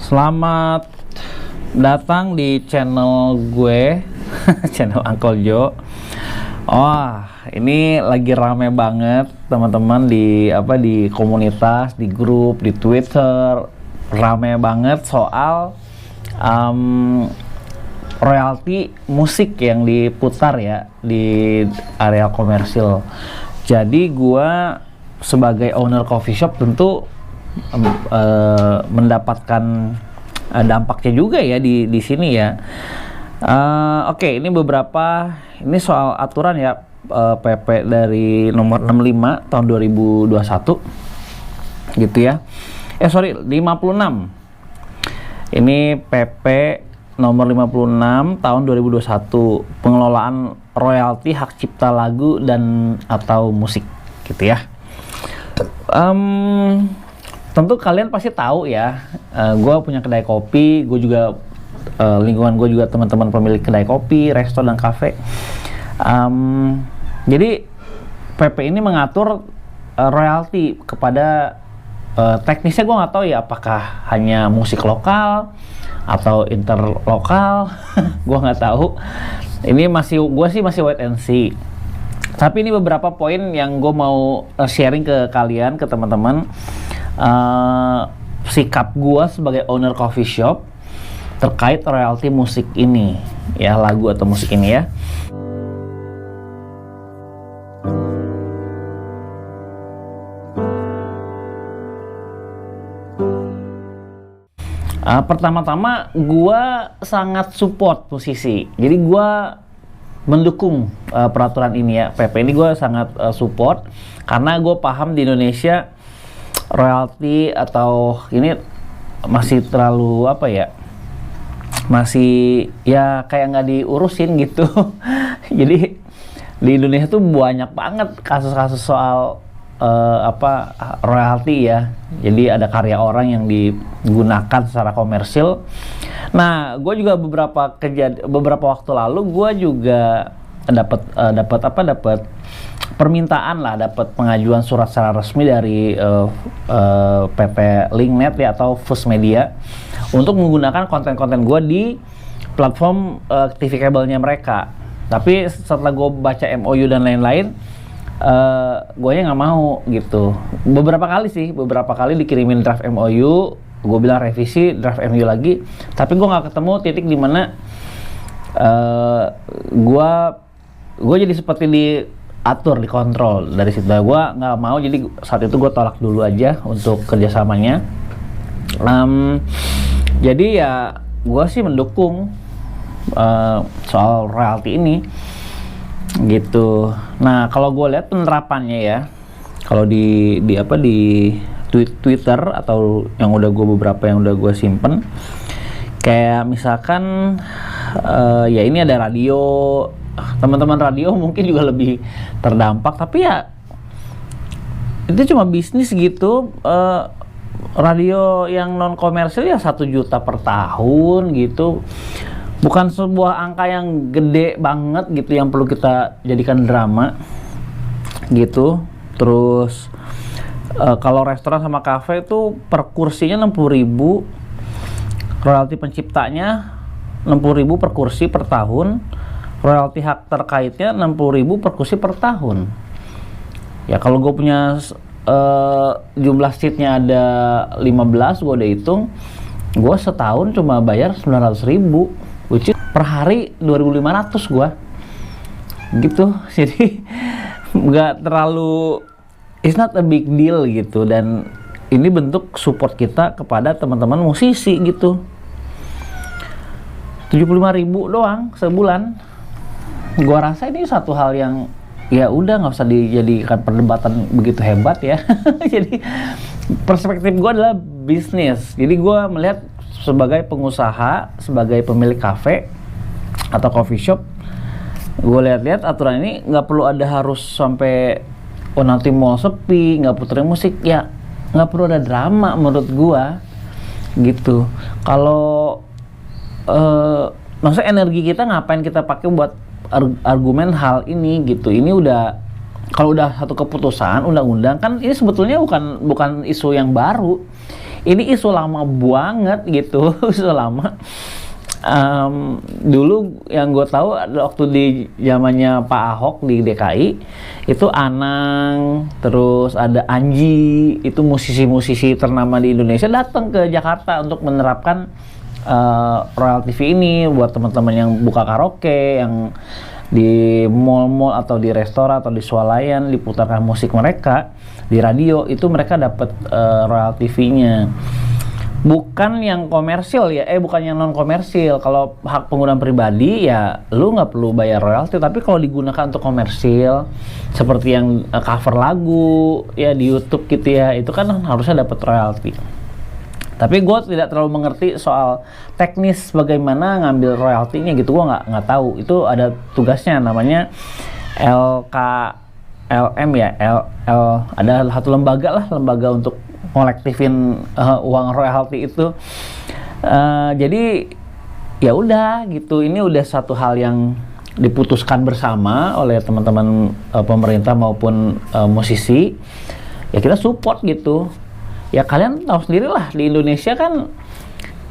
Selamat datang di channel gue, channel Uncle Jo. Ini lagi rame banget teman-teman di komunitas, di grup, di Twitter. Rame banget soal royalti musik yang diputar ya di area komersil. Jadi gue sebagai owner coffee shop tentu mendapatkan dampaknya juga ya di sini ya. Oke, ini ini soal aturan ya, PP dari nomor 65 tahun 2021 gitu ya. 56. Ini PP nomor 56 tahun 2021, pengelolaan royalti hak cipta lagu dan atau musik gitu ya. Tentu kalian pasti tahu ya, gue punya kedai kopi, gue juga lingkungan gue juga teman-teman pemilik kedai kopi, resto dan kafe. Jadi PP ini mengatur royalti kepada teknisnya gue nggak tahu ya, apakah hanya musik lokal atau interlokal. Gue nggak tahu. Ini gue masih wait and see. Tapi ini beberapa poin yang gue mau sharing ke kalian, ke teman-teman. Sikap gue sebagai owner coffee shop terkait royalti musik ini ya, lagu atau musik ini ya. Pertama-tama gue sangat support musisi, jadi gue mendukung peraturan ini ya, PP ini gue sangat support, karena gue paham di Indonesia royalti atau ini masih terlalu masih ya kayak nggak diurusin gitu. Jadi di Indonesia tuh banyak banget kasus-kasus soal royalti ya. Jadi ada karya orang yang digunakan secara komersil. Nah, gue juga beberapa waktu lalu gue juga dapat permintaan lah, dapat pengajuan surat secara resmi dari PT Linknet ya, atau Fus Media, untuk menggunakan konten-konten gue di platform TV kabelnya mereka. Tapi setelah gue baca MOU dan lain-lain, gue nya nggak mau gitu. Beberapa kali dikirimin draft MOU, gue bilang revisi, draft MOU lagi, tapi gue nggak ketemu titik di mana gue jadi seperti diatur, dikontrol dari situ. Gue nggak mau, jadi saat itu gue tolak dulu aja untuk kerjasamanya. Jadi ya gue sih mendukung soal royalti ini gitu. Nah, kalau gue lihat penerapannya ya, kalau di Twitter atau yang beberapa yang udah gue simpen, kayak misalkan ya ini ada radio, teman-teman radio mungkin juga lebih terdampak, tapi ya itu cuma bisnis gitu. Radio yang non komersil ya 1 juta per tahun gitu, bukan sebuah angka yang gede banget gitu yang perlu kita jadikan drama gitu. Terus kalau restoran sama kafe itu per kursinya 60.000, royalti penciptanya 60.000 per kursi per tahun, royalti hak terkaitnya 60.000 per kursi per tahun. Ya kalau gue punya jumlah seatnya ada 15, gue udah hitung, gue setahun cuma bayar 900.000, which is per hari 2.500 gue gitu. Jadi nggak terlalu, it's not a big deal gitu. Dan ini bentuk support kita kepada teman-teman musisi gitu. 75.000 doang sebulan. Gua rasa ini satu hal yang ya udah nggak usah dijadikan perdebatan begitu hebat ya. Jadi perspektif gue adalah bisnis. Jadi gue melihat sebagai pengusaha, sebagai pemilik kafe atau coffee shop, gue lihat-lihat aturan ini nggak perlu ada harus sampai nanti mall sepi, nggak puterin musik ya, nggak perlu ada drama menurut gue gitu. Kalau maksudnya energi kita ngapain kita pakai buat argumen hal ini gitu. Ini kalau udah satu keputusan undang-undang, kan ini sebetulnya bukan isu yang baru. ini isu lama banget gitu. Isu lama. Dulu yang gue tahu waktu di zamannya Pak Ahok di DKI itu Anang, terus ada Anji, itu musisi-musisi ternama di Indonesia datang ke Jakarta untuk menerapkan Royal TV ini buat teman-teman yang buka karaoke, yang di mall-mall atau di restoran atau di swalayan diputarkan musik mereka di radio, itu mereka dapat Royal TV-nya. Bukan yang komersil ya, bukan yang non komersil. Kalau hak penggunaan pribadi ya lu nggak perlu bayar royalti, tapi kalau digunakan untuk komersil seperti yang cover lagu ya di YouTube gitu ya, itu kan harusnya dapat royalti. Tapi gue tidak terlalu mengerti soal teknis bagaimana ngambil royaltinya gitu, gue nggak tahu. Itu ada tugasnya namanya LKLM ya, ada satu lembaga untuk kolektifin uang royalti itu. Jadi ya udah gitu, ini udah satu hal yang diputuskan bersama oleh teman-teman pemerintah maupun musisi. Ya kita support gitu. Ya kalian tahu sendiri lah, di Indonesia kan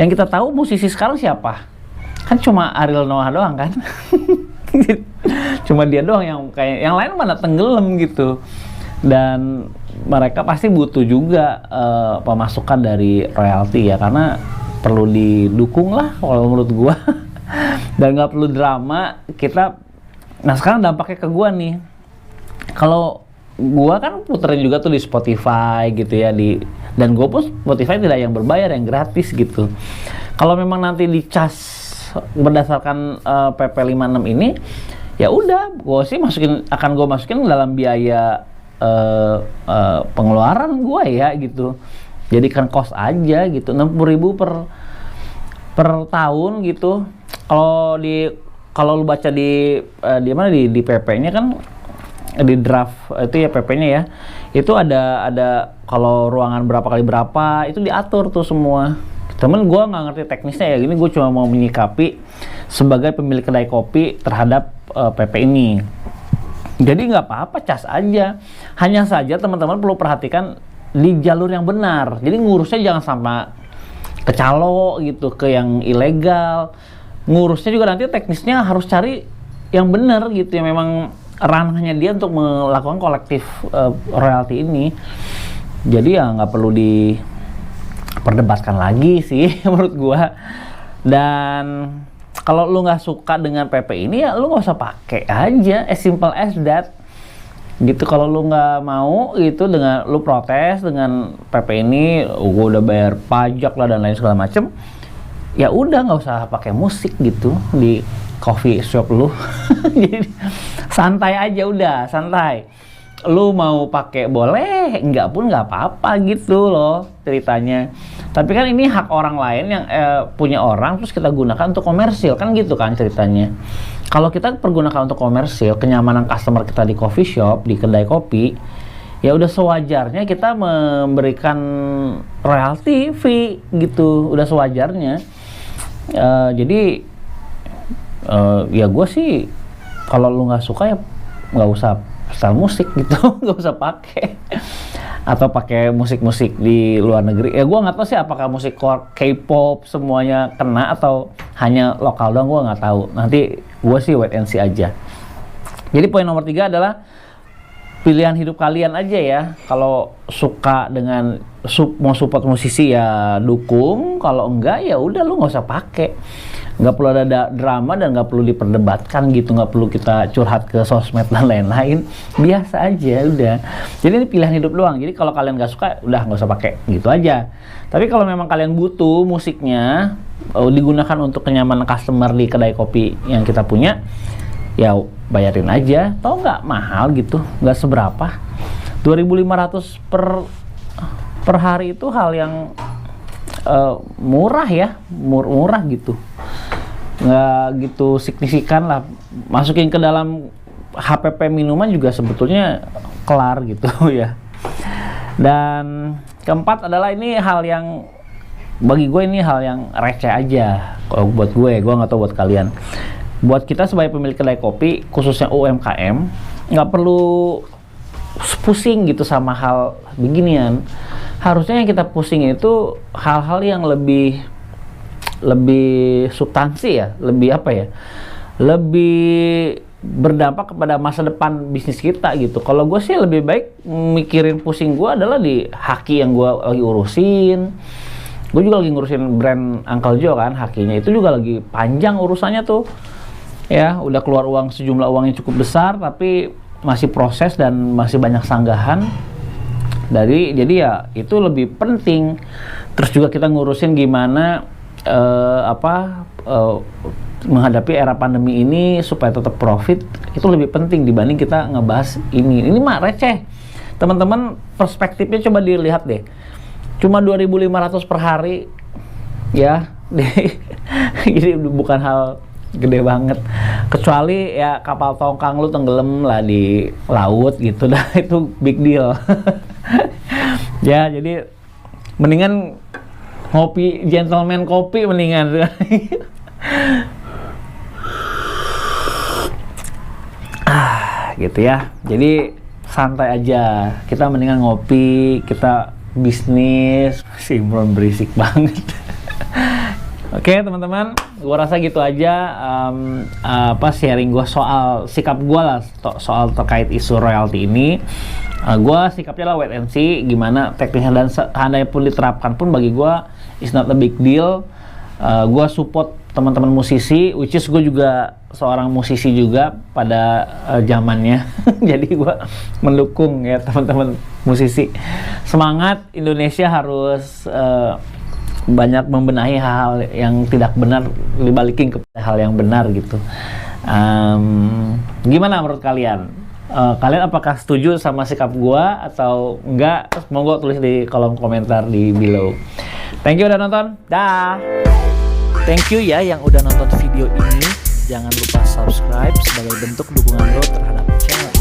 yang kita tahu musisi sekarang siapa? Kan cuma Ariel Noah doang kan. Cuma dia doang yang kayak yang lain mana tenggelam gitu. Dan mereka pasti butuh juga pemasukan dari royalti ya, karena perlu didukung lah kalau menurut gua. Dan nggak perlu drama kita. Nah sekarang dampaknya ke gua nih, kalau gua kan puterin juga tuh di Spotify gitu ya, dan gua pun Spotify tidak yang berbayar, yang gratis gitu. Kalau memang nanti dicas berdasarkan PP 56 ini, ya udah gua sih akan masukin dalam biaya pengeluaran gue ya gitu, jadikan cost aja gitu, 60.000 per tahun gitu. Kalau lu baca di mana di PP-nya kan, di draft itu ya PP-nya ya, itu ada kalau ruangan berapa kali berapa itu diatur tuh semua. Temen gue nggak ngerti teknisnya ya, gini gue cuma mau menyikapi sebagai pemilik kedai kopi terhadap PP ini. Jadi nggak apa-apa, cas aja. Hanya saja teman-teman perlu perhatikan di jalur yang benar. Jadi ngurusnya jangan sama ke calo gitu, ke yang ilegal. Ngurusnya juga nanti teknisnya harus cari yang benar gitu, yang memang ranahnya dia untuk melakukan kolektif royalti ini. Jadi ya nggak perlu diperdebatkan lagi sih menurut gua. Dan kalau lu nggak suka dengan PP ini ya lu nggak usah pakai aja, as simple as that gitu. Kalau lu nggak mau gitu, dengan lu protes dengan PP ini, gua udah bayar pajak lah dan lain segala macem, ya udah nggak usah pakai musik gitu di coffee shop lu. Jadi santai aja, udah santai. Lu mau pakai boleh, enggak pun nggak apa-apa gitu loh ceritanya. Tapi kan ini hak orang lain yang punya orang, terus kita gunakan untuk komersil, kan gitu kan ceritanya. Kalau kita pergunakan untuk komersil, kenyamanan customer kita di coffee shop, di kedai kopi, ya udah sewajarnya kita memberikan royalti fee gitu, udah sewajarnya. Jadi ya gue sih kalau lu nggak suka ya nggak usah style musik gitu, nggak usah pakai. Atau pakai musik-musik di luar negeri. Ya gue nggak tahu sih apakah musik K-pop semuanya kena atau hanya lokal doang, gue nggak tahu. Nanti gue sih wait and see aja. Jadi poin nomor 3 adalah pilihan hidup kalian aja ya. Kalau suka dengan mau support musisi ya dukung, kalau enggak ya udah lu nggak usah pakai. Nggak perlu ada drama dan nggak perlu diperdebatkan gitu, nggak perlu kita curhat ke sosmed dan lain-lain, biasa aja udah. Jadi ini pilihan hidup doang. Jadi kalau kalian nggak suka udah nggak usah pakai gitu aja. Tapi kalau memang kalian butuh musiknya digunakan untuk kenyamanan customer di kedai kopi yang kita punya, ya bayarin aja. Tau nggak mahal gitu, nggak seberapa. 2.500 per hari itu hal yang murah ya, murah gitu. Nggak gitu signifikan lah. Masukin ke dalam HPP minuman juga sebetulnya kelar gitu ya. Dan keempat adalah ini hal yang bagi gue ini hal yang receh aja kalau buat gue nggak tahu buat kalian. Buat kita sebagai pemilik kedai kopi, khususnya UMKM, nggak perlu pusing gitu sama hal beginian. harusnya yang kita pusing itu hal-hal yang lebih substansi ya, lebih apa ya, lebih berdampak kepada masa depan bisnis kita gitu. Kalau gue sih lebih baik mikirin pusing gue adalah di haki yang gue lagi urusin. Gue juga lagi ngurusin brand Uncle Joe kan, hakinya itu juga lagi panjang urusannya tuh ya, udah keluar uang sejumlah uang yang cukup besar, tapi masih proses dan masih banyak sanggahan. Jadi ya itu lebih penting. Terus juga kita ngurusin gimana menghadapi era pandemi ini supaya tetap profit, itu lebih penting dibanding kita ngebahas ini. Ini mah receh. Teman-teman, perspektifnya coba dilihat deh. Cuma 2.500 per hari ya. Jadi bukan hal gede banget. Kecuali ya kapal tongkang lu tenggelam lah di laut gitu dah, itu big deal. Ya, jadi mendingan ngopi, gentleman kopi mendingan. Gitu ya. Jadi santai aja. Kita mendingan ngopi, kita bisnis. Si Imron berisik banget. Oke, teman-teman, gua rasa gitu aja sharing gua soal sikap gua lah soal terkait isu royalti ini. Gua sikapnya lah wait and see gimana teknisnya, dan seandainya pun diterapkan pun bagi gua it's not a big deal. Gua support teman-teman musisi, which is gue juga seorang musisi juga pada zamannya. Jadi gue mendukung ya teman-teman musisi. Semangat, Indonesia harus banyak membenahi hal-hal yang tidak benar, dibalikin ke hal yang benar gitu. Gimana menurut kalian? Kalian apakah setuju sama sikap gue atau enggak? Monggo tulis di kolom komentar di below. Thank you udah nonton. Dah. Thank you ya yang udah nonton video ini. Jangan lupa subscribe sebagai bentuk dukungan lo terhadap channel